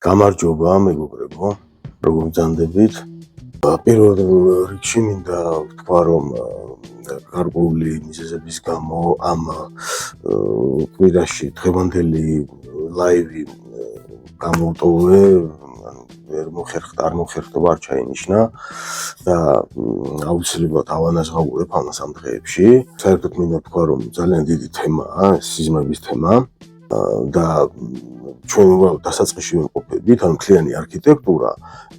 გამარჯობა მეგობრებო, როგორ გძანდებით? პირველ რიგში მინდა ვთქვა, რომ გარკვეული მიზეზების გამო ამ კვირაში დღევანდელი ლაივი გამოვტოვე, არ მოხერხდა, არ ჩაინიშნა და აუცილებლად ავანაზღაურებ ამას ამ დღეებში. საერთოდ მინდა ვთქვა, რომ ძალიან დიდი თემაა, სიზმრების თემა და ჩვენ უბრალოდ დასაწყისში ვიმყოფებით, ან მთლიანი არქიტექტურა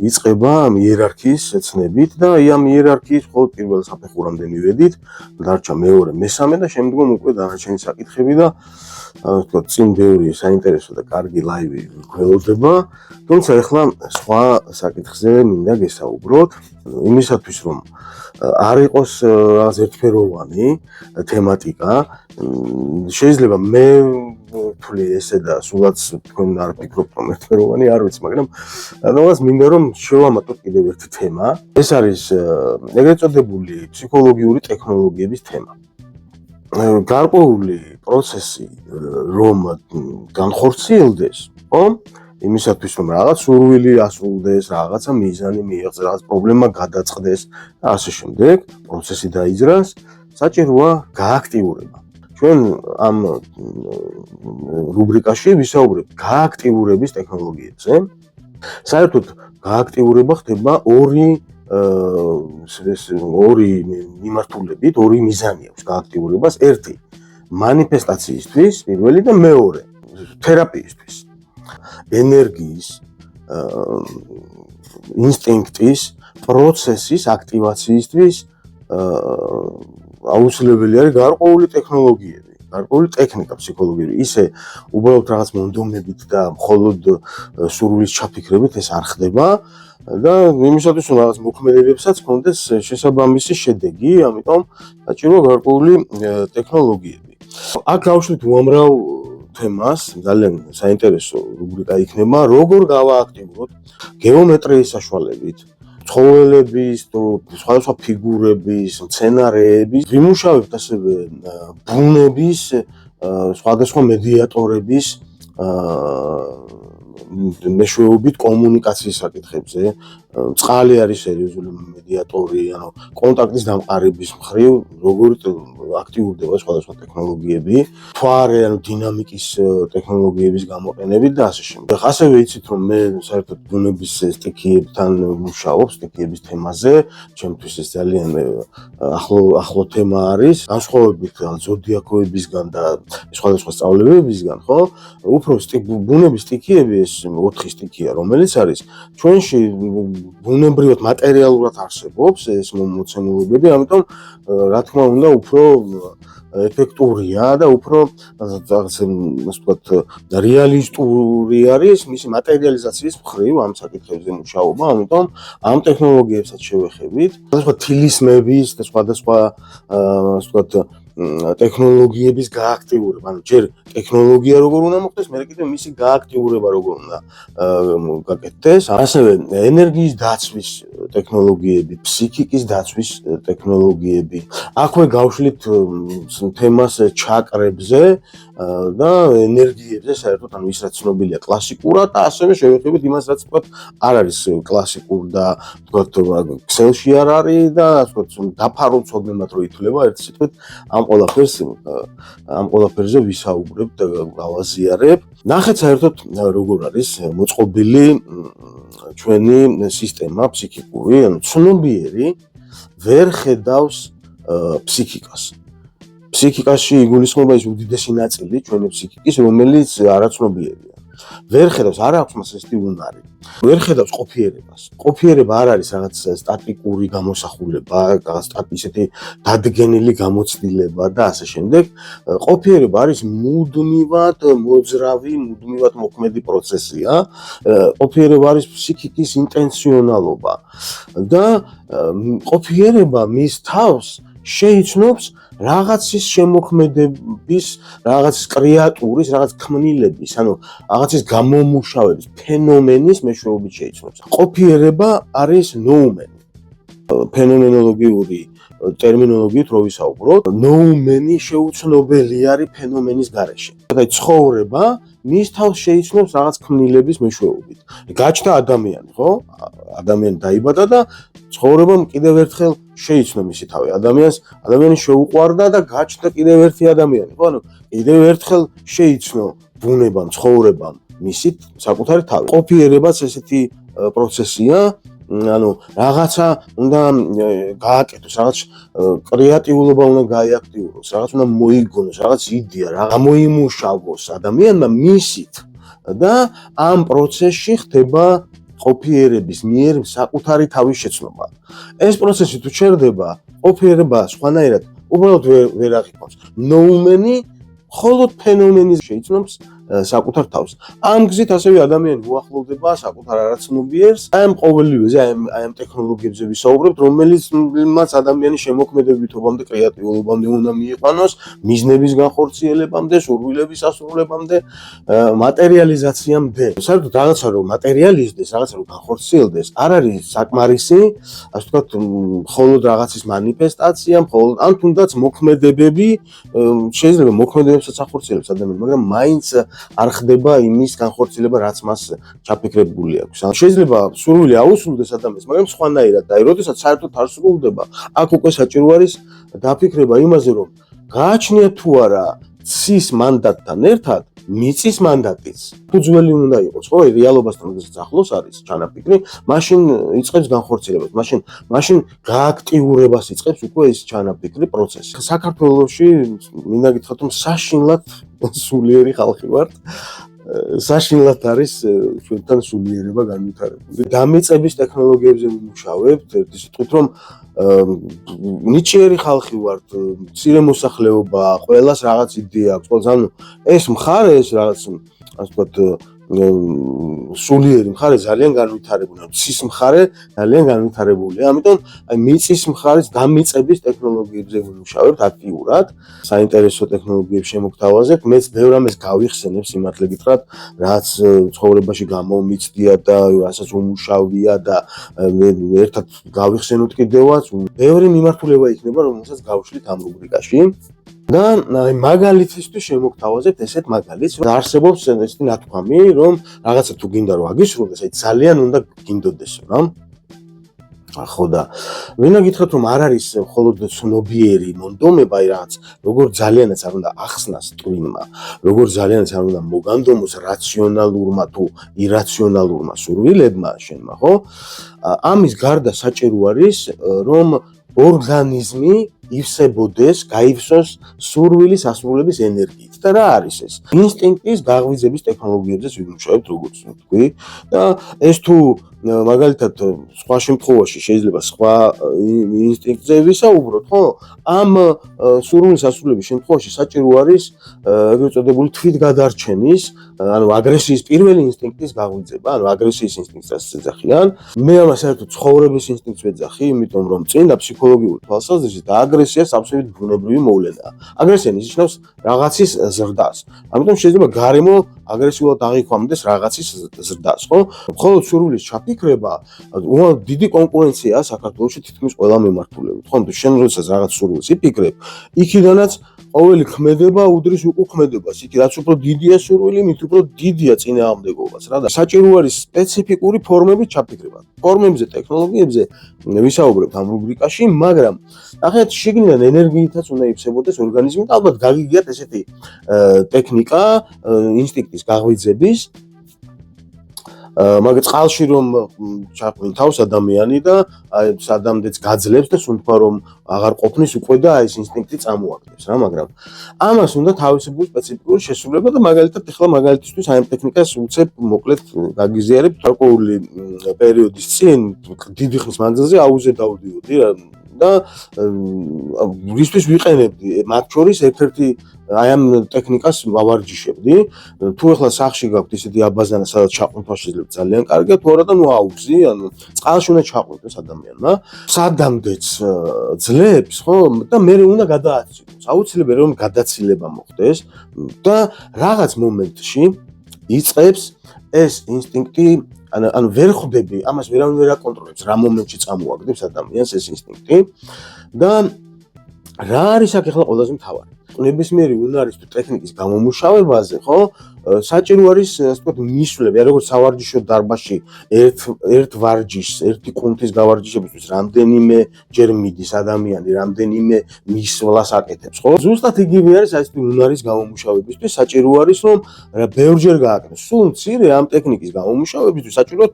იწყება იერარქიის ცნებით და ამ იერარქიის მხოლოდ პირველ საფეხურამდე მივედით, დარჩა მეორე, მესამე და შემდგომ უკვე დანარჩენი საკითხები და ვთქვათ, წინ ბევრი საინტერესო და კარგი ლაივი გველოდება, თუმცა ახლა სხვა საკითხზე მინდა გესაუბროთ, იმისათვის რომ არ იყოს რაღაც ერთფეროვანი თემატიკა, შეიძლება მე ვთვლი ესე და სულაც თქვენ არ ფიქრობთ რომ ერთფეროვანი, არ ვიცი, მაგრამ რაღაც მინდა რომ შევამატოთ კიდევ ერთი თემა. ეს არის ეგრეთ წოდებული ფსიქოლოგიური ტექნოლოგიების თემა. გარკვეული პროცესი რომ განხორციელდეს, ხო? იმისათვის რომ რაღაც სურვილი ასრულდეს, რაღაცა მიზანი მიიღწეს, რაღაც პრობლემა გადაწყდეს და ასე შემდეგ, პროცესი დაიძრას, საჭიროა გააქტიურება. ჩვენ ამ რუბრიკაში ვისაუბრებთ გააქტიურების ტექნოლოგიებზე. საერთოდ გააქტიურება ხდება ორი მიმართულებით, ორი მიზანი აქვს გააქტიურებას. ერთი მანიფესტაციისთვის, პირველი და მეორე თერაპიისთვის. ენერგიის, ინსტინქტის, პროცესის აქტივაციისთვის აუცილებელი არის გარკვეული ტექნოლოგიები, გარკვეული ტექნიკა ფსიქოლოგიური. ისე უბრალოდ რაღაც მონდომებით და მხოლოდ სურვილის ჩაფიქრებით ეს არ ხდება და იმისათვის რომ რაღაც მოქმედებებსაც კონდეს შესაბამისი შედეგი, ამიტომ საჭიროა გარკვეული ტექნოლოგიები. აქ გავშვით უამრავ თემას, ძალიან საინტერესო რუბრიკა იქნება, როგორ გავააქტიუროთ გეომეტრიის საშუალებით, ცხოველების, სხვადასხვა ფიგურების, მცენარეების, ვიმუშავებთ ასევე ბუნების, სხვადასხვა მედიატორების მეშვეობით კომუნიკაციის საკითხებზე. წყალი არის სერიოზული მედიატორი, ანუ კონტაქტის დამყარების მხრივ როგორ აქტიურდება სხვადასხვა ტექნოლოგიები, მთვარე, ანუ დინამიკის ტექნოლოგიების გამოყენებით და ასე შემდეგ. ასევე იცით, რომ მე საერთოდ ბუნების სტიქიებთან ვმუშაობ, სტიქიების თემაზე, ჩემთვის ეს ძალიან ახლო თემა არის, განსხვავებით ზოდიაქოებისგან და სხვადასხვა სწავლებებისგან, ხო? უფრო ბუნების სტიქიები, ეს 4 სტიქია, რომელიც არის ჩვენში ბუნებრივად მატერიალურად არსებობს ეს მოცემულობები, ამიტომ რა თქმა უნდა უფრო ეფექტურია და უფრო ასე ვთქვათ რეალისტური არის მისი მატერიალიზაციის მხრივ ამ საკითხებზე მუშაობა, ამიტომ ამ ტექნოლოგიებსაც შევეხებით. სხვადასხვა თილისმების და სხვადასხვა ასე ვთქვათ ტექნოლოგიების გააქტიურება, ანუ ჯერ ტექნოლოგია როგორ უნდა მოხდეს, მერე კიდევ მისი გააქტიურება როგორ უნდა გაკეთდეს. ასევე ენერგიის დაცვის ტექნოლოგიები, ფსიქიკის დაცვის ტექნოლოგიები. აქვე გავშლით თემას ჩაკრებზე და ენერგიებზე, საერთოდ ანუ ის რაც ცნობილია კლასიკურად და ასევე შევეხებით იმას, რაც თქვათ არ არის კლასიკურ და თქვათ ქსელში არ არის და ასე ვთქვათ დაფარულ ცოდნებად რო ითვლება, ერთ სიტყვით ამ ყველაფერზე ვისაუბრებ და გავაზიარებ. ნახეთ საერთოდ როგორ არის მოწყობილი ჩვენი სისტემა ფსიქიკური, ანუ ცნობიერი ვერ ხედავს ფსიქიკას. ფსიქიკაში იგულისხმება ის უდიდესი ნაწილი ჩვენი ფსიქიკის, რომელიც არაცნობიერია. ვერ ხედავს, არ აქვს მას ესეთი უნარი. ვერ ხედავს ყოფიერებას. ყოფიერება არ არის რაღაც სტატიკური გამოსახულება, რაღაც ისეთი დადგენილი გამოცდილება და ასე შემდეგ. ყოფიერება არის მუდმივად მოძრავი, მუდმივად მოქმედი პროცესია. ყოფიერება არის ფსიქიკის ინტენციონალობა და ყოფიერება მის თავს შეიცნობს რაღაცის შემოქმედების, რაღაცის კრეატურის, რაღაც ქმნილების, ანუ რაღაცის გამომუშავების, ფენომენის მეშვეობით შეიცნობს. ყოფიერება არის ნოუმენი. ფენომენოლოგიური ტერმინოლოგიით რო ვისაუბროთ, ნოუმენი შეუცნობელი არის ფენომენის გარეშე. და ცხოვრება მის თავს შეიცნობს რაღაც ქმნილების მეშვეობით. გაჩნდა ადამიანი, ხო? ადამიანი დაიბადა და ცხოვრებამ კიდევ ერთხელ შეიცნო მისი თავი. ადამიანი შეუყვარდა და გაჩნდა კიდევ ერთი ადამიანი, ხო? ანუ კიდევ ერთხელ შეიცნო ბუნებამ, ცხოვრებამ მისით საკუთარი თავი. ყოფიერებაც ესეთი პროცესია, ანუ რაღაცა უნდა გააკეთოს, რაღაც კრეატიულობა უნდა გაიაქტიუროს, რაღაც უნდა მოიგონოს, რაღაც იდეა, რაღაც მოიმუშავოს ადამიანმა მისით და ამ პროცესში ხდება ყოფიერების მიერ საკუთარი თავის შეცნობა. ეს პროცესი თუ ჩერდება, ყოფიერება სხვანაირად უბრალოდ ვერ აღიქვამს. ნოუმენი მხოლოდ ფენომენის შეიცნობს საკუთარ თავს. ამ გზით ასევე ადამიანი უახლოვდება საკუთარ არაცნობიერს. აი ამ ყოველივეზე, აი ამ ტექნოლოგიებზე ვისაუბრებთ, რომელიცმაც ადამიანის შემოქმედებითობამდე, კრეატიულობამდე უნდა მიიყვანოს, მიზნების განხორციელებამდე, სურვილების ასრულებამდე, მატერიალიზაციამდე. საერთოდ რაღაცა რომ მატერიალიზდეს, რაღაცა რომ განხორციელდეს, არ არის საკმარისი, ასე ვთქვათ, მხოლოდ რაღაცის მანიფესტაცია, მხოლოდ ან თუნდაც მოქმედებები, შეიძლება მოქმედებებსაც ახორციელებს ადამიანი, მაგრამ მაინც არ ხდება იმის განხორციელება, რაც მას ჩაფიქრებული აქვს. შეიძლება სურვილი აუსრულდეს ადამიანს, მაგრამ სხვანაირად და როდესაც საერთოდ არ სრულდება, აქ უკვე საჭირო არის დაფიქრება იმაზე, რომ გააჩნია თუ არა ცის მანდატთან ერთად მიწის მანდატიც. თუ ძველი უნდა იყოს, ხო, რეალობასთან როდესაც ახლოს არის ჩანაფიქრი, მაშინ იწყებს განხორციელებას, მაშინ გააქტიურებას იწყებს უკვე ეს ჩანაფიქრი პროცესი. საქართველოში მინდა გითხრათ, რომ საშინლად სულიერი ხალხი ვართ. საშინლად არის ჩვენთან სულიერება განვითარებული. დამეწების ტექნოლოგიებზე ვიმუშავებთ, ერთი სიტყვით რომ ნიჭიერი ხალხი ვართ, მცირე მოსახლეობა, ყველას რაღაც იდეა აქვს, ყველას ანუ ეს მხარე, ეს რაღაც ასე ვთქვათ სულიერი მხარე ძალიან განვითარებულია, ცის მხარე ძალიან განვითარებულია. ამიტომ აი მიწის მხარეს დამეწების ტექნოლოგიებზე ვიმუშავებთ აქტიურად, საინტერესო ტექნოლოგიებს შემოგთავაზებთ. მეც ბევრ ამას გავიხსენებ, სიმართლე გითხრათ, რაც ცხოვრებაში გამომიცდია და რასაც უმუშავია და ერთად გავიხსენოთ კიდევაც. ბევრი მიმართულება იქნება, რომელსაც გავშლით ამ რუბრიკაში. და აი მაგალითისთვის შემოგთავაზებთ ესეთ მაგალითს, რომ არსებობს ესეთი ნათქვამი, რომ რაღაცა თუ გინდა რომ აგისრულდეს, აი ძალიან უნდა გინდოდეს, რა. ხო და ვინა გითხრათ რომ არ არის მხოლოდ ცნობიერი მონდომება, აი რაღაც როგორ ძალიანაც არ უნდა ახსნას ტვინმა, როგორ ძალიანაც არ უნდა მოგანდომოს რაციონალურმა თუ ირაციონალურმა სურვილებმა შენმა, ხო? ამის გარდა საჭირო არის რომ ორგანიზმი ივსებოდეს, გაივსოს სურვილის ასრულების ენერგიით. და რა არის ეს? ინსტინქტის გაღვიძების ტექნოლოგიებზეც ვიმუშავებთ, როგორც ვთქვი, და ეს თუ მაგალითად სხვა შემთხვევაში შეიძლება სხვა ინსტინქტზე ვისაუბროთ, ხო? ამ სურვილის ასრულების შემთხვევაში საჭირო არის ეგრეთ წოდებული თვითგადარჩენის, ანუ აგრესიის პირველი ინსტინქტის გაღვიძება, ანუ აგრესიის ინსტინქტს ეძახიან. მე ამას საერთოდ ცხოვრების ინსტინქტს ვეძახი, იმიტომ რომ წინა ფსიქოლოგიური თვალსაზრისით აგრესია absolute ბუნებრივი მოვლენაა. აგრესია ნიშნავს რაღაცის ზრდას. ამიტომ შეიძლება გარემო აგრესიულად აღიქვამდეს რაღაცის ზრდას, ხო? მხოლოდ სურვილის ჩაფიქრება, დიდი კონკურენციაა საქართველოში თითქმის ყველა მიმართულებით, ხო? შენ როდესაც რაღაც სურვილს იფიქრებ, იქიდანაც ყოველი ქმედება უდრის უკუქმედებას. იქ რაც უფრო დიდია სურვილი, მით უფრო დიდია წინააღმდეგობას, რა და საჭირო არის სპეციფიკური ფორმების ჩაფიქრება. ფორმებზე, ტექნოლოგიებზე ვისაუბრებთ ამ რუბრიკაში, მაგრამ ახლა შიგნიდან ენერგიითაც უნდა ივსებოდეს ორგანიზმი და ალბათ გაგიგიათ ესეთი ტექნიკა ინსტინქტის გაღვიძების, მაგ წყალში რომ ჩაყვინთავს ადამიანი და აი სადამდეც გაძლებს და სუნთქვა რომ აღარ ყოფნის უკვე და ეს ინსტინქტი წამოაგდებს რა, მაგრამ ამას უნდა თავისებური სპეციფიკური შესრულება და მაგალითად ახლა მაგალითისთვის აი ამ ტექნიკას უცებ მოკლედ გაგიზიარებ გარკვეული პერიოდის წინ დიდი ხნის მანძილზე აუზე დავდიოდი და რისთვის ვიყენებდი მათ შორის ერთ-ერთი აი ამ ტექნიკას ვავარჯიშებდი. თუ ახლა სახში გაქვთ ისეთი აბაზანა, სადაც ჩაყვინთვა შეიძლება ძალიან კარგია, თუ არა და ნუ აუგზი, ანუ წყალში უნდა ჩაყვინთოს ადამიანმა. სადამდეც ძლებს, ხო? და მე უნდა გადააცილოს. აუცილებელი რომ გადაცილება მოხდეს და რაღაც მომენტში იწყებს ეს ინსტინქტი ანუ ვერ ხვდები, ამას ვერავინ ვერ აკონტროლებს, რა მომენტში წამოაგდებს ადამიანს ეს ინსტინქტი და რა არის აქ ახლა ყველაზე მთავარი? ნებისმიერი უნარის თუ ტექნიკის გამომუშავებაზე, ხო? საჭირო არის, ასე ვთქვათ, მისვლები, როგორც სავარჯიშო დარბაზში ერთ ვარჯიშს, ერთი კუნთის გავარჯიშებისთვის რამდენიმე ჯერ მიდის ადამიანი, რამდენიმე მისვლას აკეთებს, ხო? ზუსტად იგივე არის აი ეს უნარის გამომუშავებისთვის, საჭირო არის, რომ ბევრჯერ გააკეთოს. სულ მცირე ამ ტექნიკის გამომუშავებისთვის საჭიროა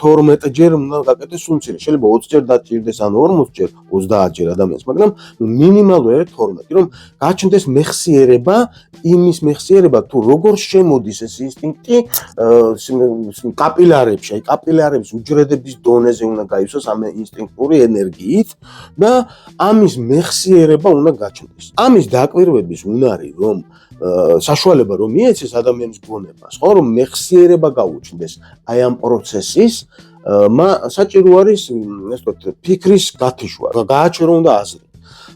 12 ჯერ უნდა გააკეთოს სულ მცირე. შეიძლება 20 ჯერ დაჭირდეს ან 40 ჯერ, 30 ჯერ ადამიანს, მაგრამ მინიმალური არის 12, რომ გაჩნდეს მეხსიერება, იმის მეხსიერება თუ როგორ შემოდის ეს ინსტინქტი კაპილარებში, აი კაპილარების უჯრედების დონეზე უნდა გაივსოს ამ ინსტინქტური ენერგიით და ამის მეხსიერება უნდა გაჩნდეს. ამის დაკვირვების უნარი, რომ საშუალება რომ მიეცეს ადამიანის გონებას, ხო, რომ მეხსიერება გაუჩნდეს აი ამ პროცესის, საჭირო არის, ასე ვთქვათ, ფიქრის გათიშვა, გააჩერო უნდა აზრი.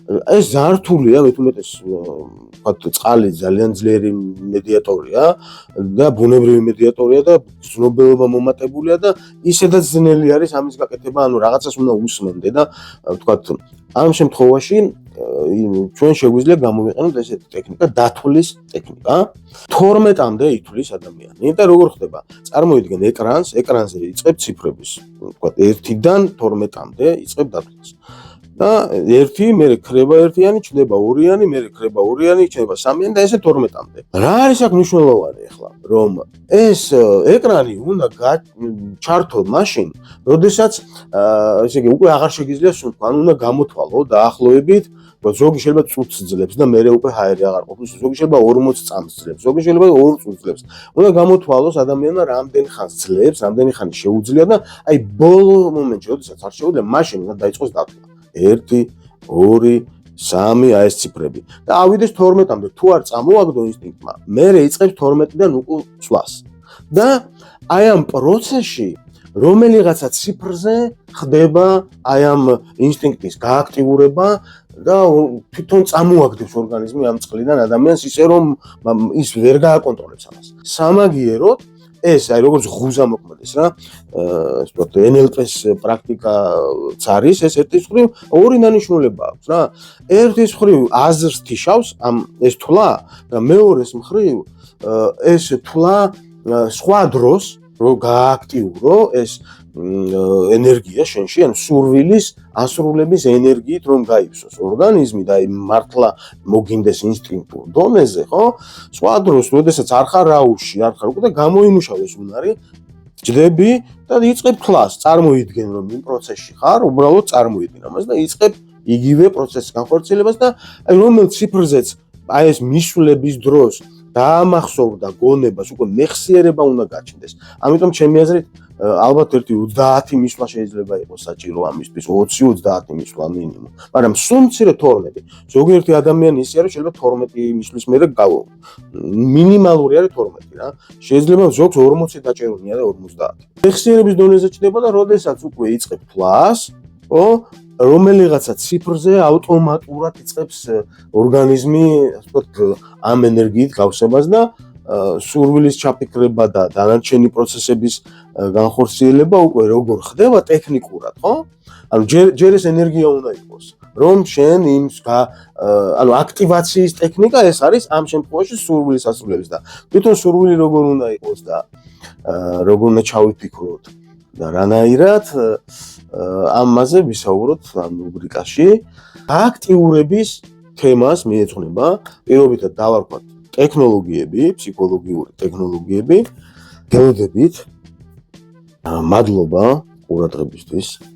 ეს ზართულია, მით უმეტეს, ვთქვათ, წყალი ძალიან ძლიერი მედიატორია და ბუნებრივი მედიატორია და ცნობილობა მომატებულია და ისედაც ძნელი არის ამის გაკეთება, ანუ რაღაცას უნდა უსმენდე და ვთქვათ, ამ შემთხვევაში ჩვენ შეგვიძლია გამოვიყენოთ ესეთი ტექნიკა, დათვლის ტექნიკა. 12-მდე ითვლის ადამიანი და როგორ ხდება? წარმოიდგენ ეკრანზე იწყებ ციფრების, ვთქვათ, 1-დან 12-მდე იწყებ დათვლას. და 1, მერე ქრება 1-იანი, ჩნდება 2-იანი, მერე ქრება 2-იანი, ჩნდება 3-იანი და ესე 12-მდე. რა არის აქ მნიშვნელოვანი ახლა, რომ ეს ეკრანი უნდა ჩართო მაშინ, როდესაც ესე იგი უკვე აღარ შეგიძლია სუნთქვა, ანუ უნდა გამოთვალო დაახლოებით, ზოგი შეიძლება წუთს ძლებს და მერე უკვე ჰაერი აღარ ყოფნის, ზოგი შეიძლება 40 წამს ძლებს, ზოგი შეიძლება 2 წუთს ძლებს. უნდა გამოთვალოს ადამიანმა რამდენი ხანს ძლებს, რამდენი ხანი შეუძლია და აი ბოლო მომენტში, როდესაც არ შეუძლია, მაშინ უნდა დაიწყოს დათვლა. 1, 2, 3, აი ეს ციფრები. და ავიდეს 12-მდე, თუ არ წამოაგდო ინსტინქტმა, მერე იწყებს 12-დან უკვე ცვლას. და აი ამ პროცესში რომელიღაცა ციფრზე ხდება აი ამ ინსტინქტის გააქტიურება და თვითონ წამოაგდებს ორგანიზმი ამ წყლიდან ადამიანს ისე რომ ის ვერ გააკონტროლებს ამას. სამაგიეროდ ეს აი როგორც ღუზა მოქმედეს რა, ასე ვთქვათ, NLP-ს პრაქტიკაც არის, ეს ერთის მხრივ ორი დანიშნულება აქვს რა. ერთის მხრივ აზრს თიშავს ეს თვლა და მეორეს მხრივ ეს თვლა სხვა დროს რო გააქტიურო ეს ენერგია შენში, ანუ სურვილის ასრულების ენერგიით რომ გაივსოს ორგანიზმი და აი მართლა მოგინდეს ინსტინქტურ დონეზე, ხო? სხვა დროს, როდესაც არ ხარ რაუში, არ ხარ უკვე და გამოიმუშავეს უნარი, ჯდები და იწყებ თვლას, წარმოიდგენ რომ იმ პროცესში ხარ, უბრალოდ წარმოიდგენ ამას და იწყებ იგივე პროცესის განხორციელებას და აი რომელ ციფრზეც აი ეს მისვლების დროს დაამახსოვრდა გონებას, უკვე მეხსიერება უნდა გაჩნდეს. ამიტომ ჩემი აზრით ალბათ ერთი 30 მისვლა შეიძლება იყოს საჭირო ამისთვის, 20-30 მისვლა მინიმუმ. მაგრამ სულ მცირე 12. ზოგიერთი ადამიანი ისე არის, შეიძლება 12 მისვლის მერე მინიმალური არის 12 რა. შეიძლება ზოგს 40 დაჭერუნია და 50. მეხსიერების დონეზე ჩნდება და როდესაც უკვე იწყებ თვლას, ხო? რომელიღაცა ციფრზე ავტომატურად იწყებს ორგანიზმი, ასე ვთქვათ, ამ ენერგიით გავსებას და სურვილის ჩაფიქრება და დანარჩენი პროცესების განხორციელება უკვე როგორ ხდება ტექნიკურად, ხო? ანუ ჯერ ეს ენერგია უნდა იყოს, რომ შენ ანუ აქტივაციის ტექნიკა ეს არის ამ შემთხვევაში სურვილის ასრულების და თვითონ სურვილი როგორ უნდა იყოს და როგორ უნდა ჩავიფიქროთ და რანაირად ამაზე ვისაუბროთ ამ რუბრიკაში. აქტიურების თემას მიეძღვნება პირობითად დავარქვათ ტექნოლოგიები, ფსიქოლოგიური ტექნოლოგიები. გელოდებით. მადლობა ყურადღებისთვის.